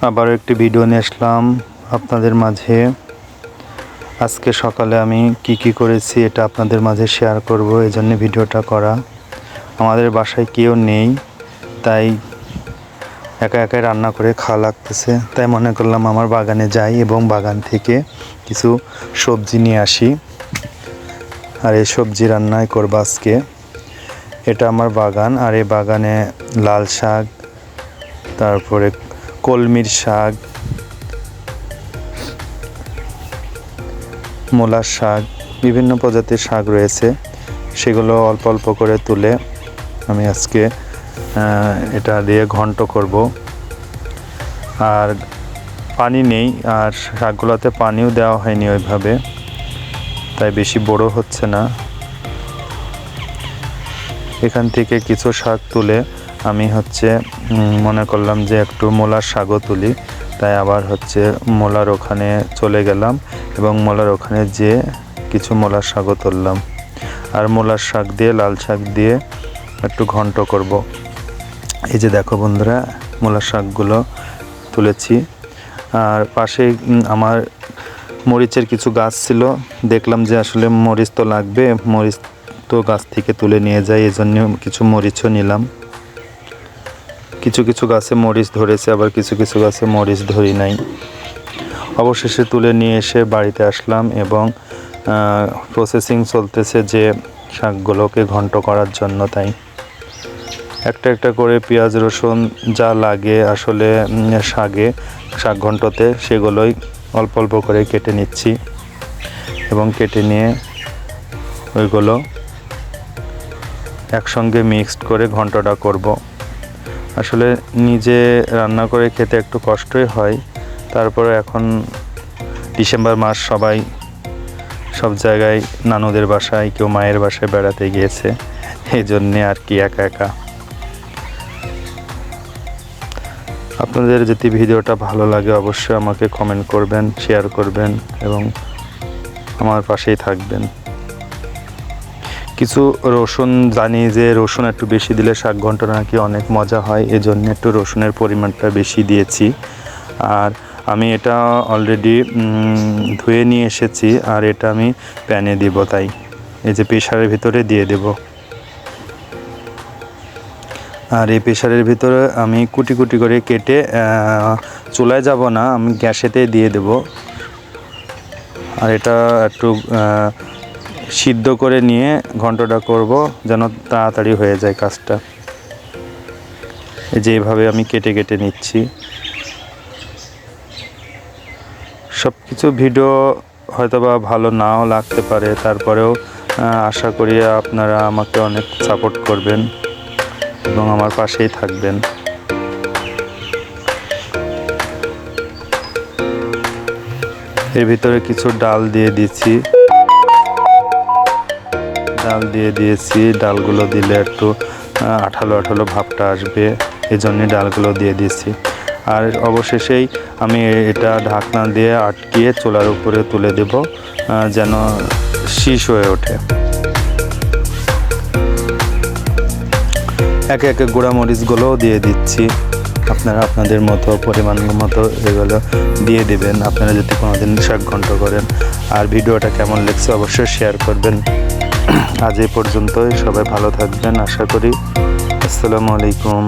আবার একটি ভিডিও নিয়ে আসলাম আপনাদের মাঝে। আজকে সকালে আমি কি করেছি এটা আপনাদের মাঝে শেয়ার করব, এজন্য ভিডিওটা করা। আমাদের বাসায় কেউ নেই, তাই একা একাই রান্না করে খাওয়া লাগতেছে। তাই মনে করলাম আমার বাগানে যাই এবং বাগান থেকে কিছু সবজি নিয়ে আসি, আর এই সবজি রান্নাই করব আজকে। এটা আমার বাগান, আর এই বাগানে লাল শাক, তারপরে কলমির শাক, মূলার শাক, বিভিন্ন প্রজাতির শাক রয়েছে। সেগুলো অল্প অল্প করে তুলে আমি আজকে এটা দিয়ে ঘন্ট করব। আর পানি নেই, আর শাকগুলোতে পানিও দেওয়া হয়নি ওইভাবে, তাই বেশি বড় হচ্ছে না। এখান থেকে কিছু শাক তুলে আমি মনে করলাম যে একটু মূলার শাকও তুলি, তাই আবার মূলার ওখানে চলে গেলাম এবং মূলার ওখানে যেয়ে কিছু মূলার শাকও তুললাম। আর মূলার শাক দিয়ে লাল শাক দিয়ে একটু ঘন্ট করব। এই যে দেখো বন্ধুরা, মূলার শাকগুলো তুলেছি। আর পাশে আমার মরিচের কিছু গাছ ছিল, দেখলাম যে আসলে মরিচ তো লাগবে, মরিচ তো গাছ থেকে তুলে নিয়ে যাই, এজন্য কিছু মরিচও নিলাম। কিছু কিছু গাছে মরিচ ধরেছে, আবার কিছু কিছু গাছে মরিচ ধরি নাই। অবশেষে তুলে নিয়ে এসে বাড়িতে আসলাম এবং প্রসেসিং চলতেছে যে শাকগুলোকে ঘন্ট করার জন্য। তাই একটা একটা করে পেঁয়াজ রসুন যা লাগে আসলে শাক ঘন্টতে, সেগুলোই অল্প অল্প করে কেটে নিচ্ছি এবং কেটে নিয়ে ওইগুলো একসঙ্গে মিক্সড করে ঘন্টটা করব। আসলে নিজে রান্না করে খেতে একটু কষ্টই হয়, তারপরে এখন ডিসেম্বর মাস, সবাই সব জায়গায় নানুদের বাসায়, কেউ মায়ের বাসায় বেড়াতে গিয়েছে, এই জন্যে আর কি একা একা। আপনাদের যদি ভিডিওটা ভালো লাগে অবশ্যই আমাকে কমেন্ট করবেন, শেয়ার করবেন এবং আমার পাশেই থাকবেন। কিছু রসুন, জানি যে রসুন একটু বেশি দিলে শাক ঘন্ট নাকি অনেক মজা হয়, এজন্য একটু রসুনের পরিমাণটা বেশি দিয়েছি। আর আমি এটা অলরেডি ধুয়ে নিয়ে এসেছি, আর এটা আমি প্যানে দিব, তাই এই যে প্রেসারের ভিতরে দিয়ে দেব। আর এই প্রেসারের ভিতরে আমি কুটি কুটি করে কেটে, চুলায় যাব না, আমি গ্যাসেতে দিয়ে দেব। আর এটা একটু সিদ্ধ করে নিয়ে ঘন্টটা করব, যেন তাড়াতাড়ি হয়ে যায় কাজটা। যেভাবে আমি কেটে কেটে নিচ্ছি। সব কিছু ভিডিও হয়তোবা ভালো নাও লাগতে পারে, তারপরেও আশা করি আপনারা আমাকে অনেক সাপোর্ট করবেন এবং আমার পাশেই থাকবেন। এর ভিতরে কিছু ডাল দিয়ে দিয়েছি, ডালগুলো দিলে একটু আঠালো আঠালো ভাবটা আসবে, এই জন্যে ডালগুলো দিয়ে দিয়েছি। আর অবশেষেই আমি এটা ঢাকনা দিয়ে আটকিয়ে চুলার উপরে তুলে দেব, যেন শীষ হয়ে ওঠে। একে একে গুঁড়া মরিচগুলোও দিয়ে দিচ্ছি, আপনারা আপনাদের মতো পরিমাণ মতো এগুলো দিয়ে দেবেন আপনারা যদি কোনোদিন শাক ঘন্ট করেন। আর ভিডিওটা কেমন লাগছে অবশ্যই শেয়ার করবেন। আজ এই পর্যন্তই, সবাই ভালো থাকবেন আশা করি। আসসালামু আলাইকুম।